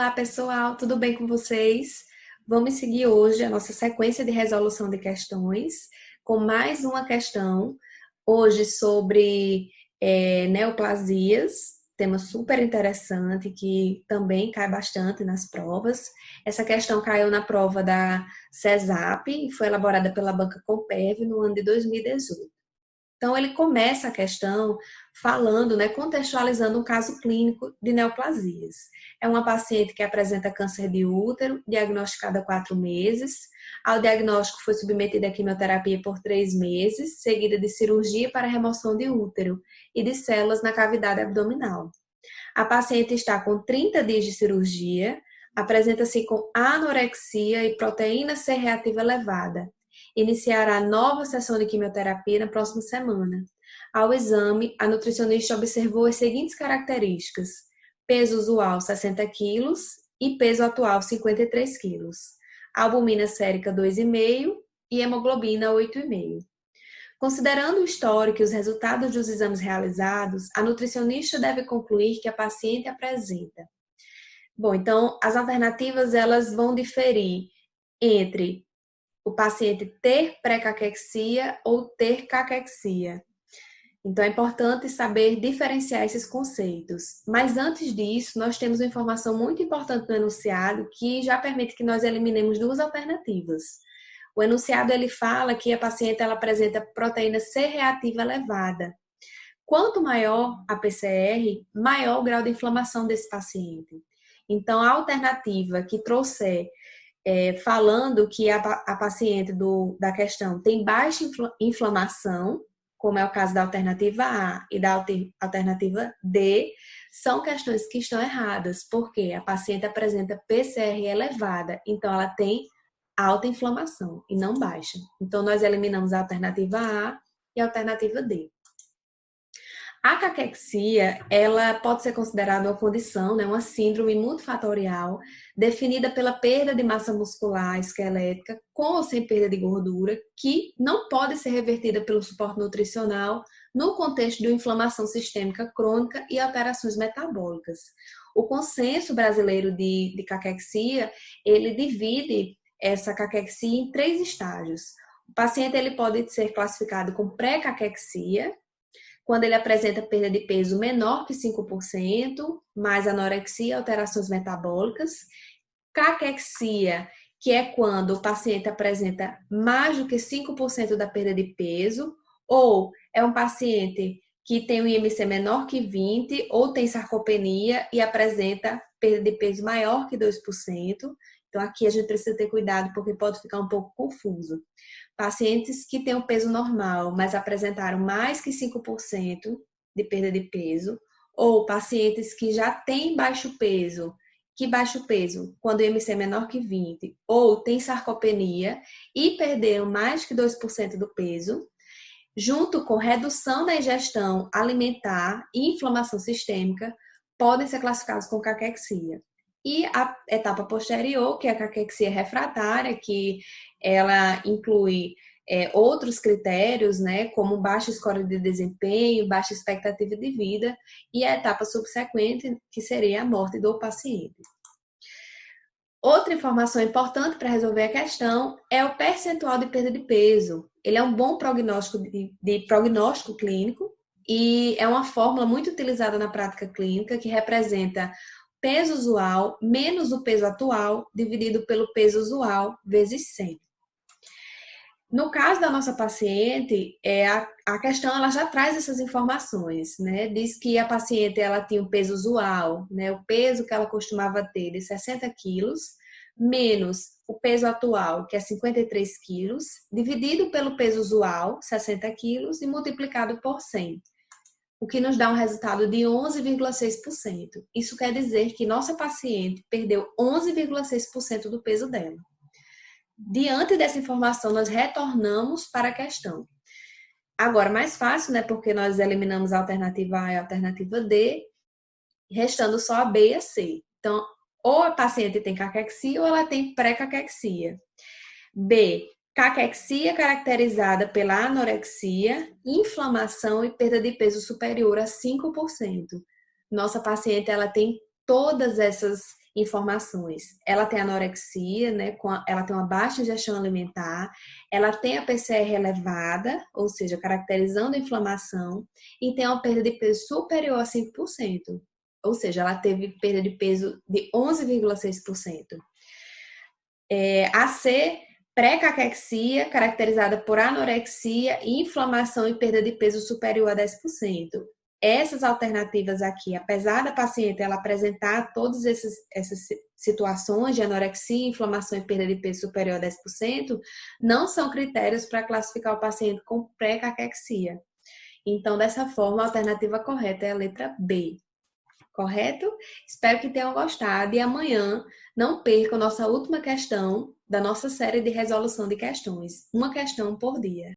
Olá, pessoal, tudo bem com vocês? Vamos seguir hoje a nossa sequência de resolução de questões com mais uma questão, hoje sobre neoplasias, tema super interessante que também cai bastante nas provas. Essa questão caiu na prova da CESAP e foi elaborada pela Banca Comperv no ano de 2018. Então, ele começa a questão falando, contextualizando um caso clínico de neoplasias. É uma paciente que apresenta câncer de útero, diagnosticada há 4 meses. Ao diagnóstico, foi submetida à quimioterapia por 3 meses, seguida de cirurgia para remoção de útero e de células na cavidade abdominal. A paciente está com 30 dias de cirurgia, apresenta-se com anorexia e proteína C reativa elevada. Iniciará nova sessão de quimioterapia na próxima semana. Ao exame, a nutricionista observou as seguintes características: peso usual 60 kg e peso atual 53 kg. Albumina sérica 2,5 e hemoglobina 8,5. Considerando o histórico e os resultados dos exames realizados, a nutricionista deve concluir que a paciente apresenta. Bom, então as alternativas elas vão diferir entre o paciente ter pré-caquexia ou ter caquexia. Então, é importante saber diferenciar esses conceitos. Mas antes disso, nós temos uma informação muito importante no enunciado que já permite que nós eliminemos 2 alternativas. O enunciado ele fala que a paciente ela apresenta proteína C reativa elevada. Quanto maior a PCR, maior o grau de inflamação desse paciente. Então, a alternativa que trouxer falando que a paciente da questão tem baixa inflamação, como é o caso da alternativa A e da alternativa D, são questões que estão erradas, porque a paciente apresenta PCR elevada, então ela tem alta inflamação e não baixa. Então, nós eliminamos a alternativa A e a alternativa D. A caquexia, ela pode ser considerada uma condição, uma síndrome multifatorial, definida pela perda de massa muscular esquelética, com ou sem perda de gordura, que não pode ser revertida pelo suporte nutricional no contexto de uma inflamação sistêmica crônica e alterações metabólicas. O consenso brasileiro de caquexia, ele divide essa caquexia em 3 estágios. O paciente ele pode ser classificado com pré-caquexia, quando ele apresenta perda de peso menor que 5%, mais anorexia, alterações metabólicas. Caquexia, que é quando o paciente apresenta mais do que 5% da perda de peso, ou é um paciente que tem um IMC menor que 20, ou tem sarcopenia e apresenta perda de peso maior que 2%. Então, aqui a gente precisa ter cuidado porque pode ficar um pouco confuso. Pacientes que têm um peso normal, mas apresentaram mais que 5% de perda de peso, ou pacientes que já têm baixo peso, que baixo peso, quando o IMC é menor que 20, ou tem sarcopenia e perderam mais que 2% do peso, junto com redução da ingestão alimentar e inflamação sistêmica, podem ser classificados com caquexia. E a etapa posterior, que é a caquexia refratária, que ela inclui outros critérios, como baixa score de desempenho, baixa expectativa de vida, e a etapa subsequente, que seria a morte do paciente. Outra informação importante para resolver a questão é o percentual de perda de peso. Ele é um bom prognóstico de prognóstico clínico e é uma fórmula muito utilizada na prática clínica que representa peso usual menos o peso atual dividido pelo peso usual vezes 100. No caso da nossa paciente, a questão ela já traz essas informações, Diz que a paciente ela tinha um peso usual, o peso que ela costumava ter de 60 quilos, menos o peso atual, que é 53 quilos, dividido pelo peso usual, 60 quilos, e multiplicado por 100. O que nos dá um resultado de 11,6%. Isso quer dizer que nossa paciente perdeu 11,6% do peso dela. Diante dessa informação, nós retornamos para a questão. Agora, mais fácil, porque nós eliminamos a alternativa A e a alternativa D, restando só a B e a C. Então, ou a paciente tem caquexia ou ela tem pré-caquexia. B, caquexia caracterizada pela anorexia, inflamação e perda de peso superior a 5%. Nossa paciente ela tem todas essas informações. Ela tem anorexia, né? Ela tem uma baixa ingestão alimentar, ela tem a PCR elevada, ou seja, caracterizando a inflamação, e tem uma perda de peso superior a 5%. Ou seja, ela teve perda de peso de 11,6%. AC, pré-caquexia, caracterizada por anorexia, inflamação e perda de peso superior a 10%. Essas alternativas aqui, apesar da paciente ela apresentar todas essas situações de anorexia, inflamação e perda de peso superior a 10%, não são critérios para classificar o paciente com pré-caquexia. Então, dessa forma, a alternativa correta é a letra B. Correto? Espero que tenham gostado e amanhã não percam nossa última questão da nossa série de resolução de questões. Uma questão por dia.